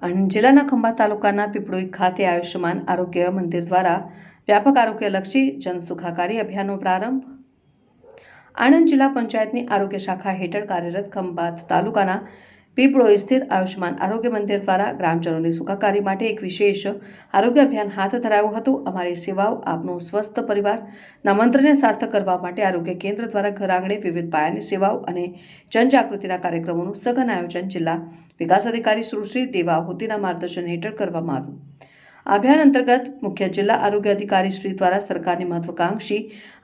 અને જિલ્લાના ખંભાત તાલુકાના પીપળોઈ ખાતે આયુષ્યમાન આરોગ્ય મંદિર દ્વારા વ્યાપક આરોગ્યલક્ષી જનસુખાકારી અભિયાનનો પ્રારંભ। આણંદ જિલ્લા પંચાયતની આરોગ્ય શાખા હેઠળ કાર્યરત ખંભાત તાલુકાના પીપળોઈ સ્થિત આયુષ્યમાન આરોગ્ય મંદિર દ્વારા ગ્રામજનોની સુખાકારી માટે એક વિશેષ આરોગ્ય અભિયાન હાથ ધરાયું હતું। અમારી સેવાઓ આપનો સ્વસ્થ પરિવારના મંત્રને સાર્થક કરવા માટે આરોગ્ય કેન્દ્ર દ્વારા ઘર આંગણે વિવિધ પાયાની સેવાઓ અને જનજાગૃતિના કાર્યક્રમોનું સઘન આયોજન જિલ્લા વિકાસ અધિકારી સુશ્રી દેવા આહુતિના માર્ગદર્શન હેઠળ કરવામાં આવ્યું। આ અભિયાન અંતર્ગત મુખ્ય જિલ્લા આરોગ્ય અધિકારી શ્રી દ્વારા સરકારની મહત્વાકાંક્ષી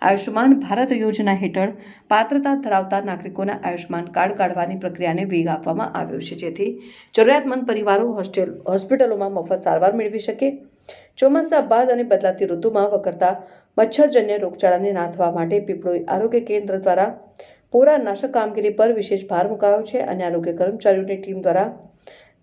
આયુષ્યમાન ભારત યોજના હેઠળ પાત્રતા ધરાવતા નાગરિકોના આયુષ્યમાન કાર્ડ કાઢવાની પ્રક્રિયાને વેગ આપવામાં આવ્યો છે, જેથી જરૂરિયાતમંદ પરિવારો હોસ્પિટલોમાં મફત સારવાર મેળવી શકે। ચોમાસા બાદ અને બદલાતી ઋતુમાં વકરતા મચ્છરજન્ય રોગચાળાને નાથવા માટે પીપળોઈ આરોગ્ય કેન્દ્ર દ્વારા પોરાનાશક કામગીરી પર વિશેષ ભાર મુકાયો છે અને આરોગ્ય કર્મચારીઓની ટીમ દ્વારા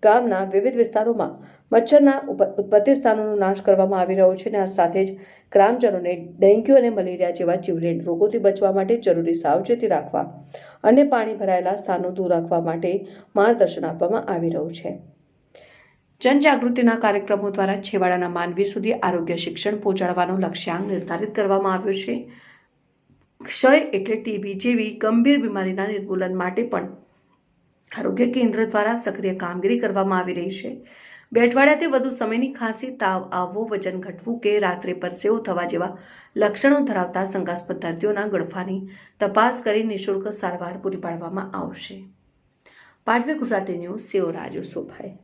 ગામના વિવિધ વિસ્તારોમાં મચ્છરના ઉત્પત્તિ સ્થાનોનો નાશ કરવામાં આવી રહ્યો છે અને આ સાથે જ ગ્રામજનોને ડેન્ગ્યુ અને મલેરિયા જેવા જીવલેણ રોગોથી બચવા માટે જરૂરી સાવચેતી રાખવા અને પાણી ભરાયેલા સ્થાનો દૂર રાખવા માટે માર્ગદર્શન આપવામાં આવી રહ્યું છે। જનજાગૃતિના કાર્યક્રમો દ્વારા છેવાડાના માનવી સુધી આરોગ્ય શિક્ષણ પહોંચાડવાનો લક્ષ્યાંક નિર્ધારિત કરવામાં આવ્યો છે। ક્ષય એટલે ટીબી જેવી ગંભીર બીમારીના નિર્મૂલન માટે પણ આરોગ્ય કેન્દ્ર દ્વારા સક્રિય કામગીરી કરવામાં આવી રહી છે। 2 અઠવાડિયાથી વધુ સમયની ખાંસી, તાવ આવવો, વજન ઘટવું કે રાત્રે પરસેવો થવા જેવા લક્ષણો ધરાવતા શંકાસ્પદ દર્દીઓના ગળફાની તપાસ કરી નિઃશુલ્ક સારવાર પૂરી પાડવામાં આવશે। પાટવી ગુજરાતી ન્યૂઝ સેવ રાજુ સોભાઈ।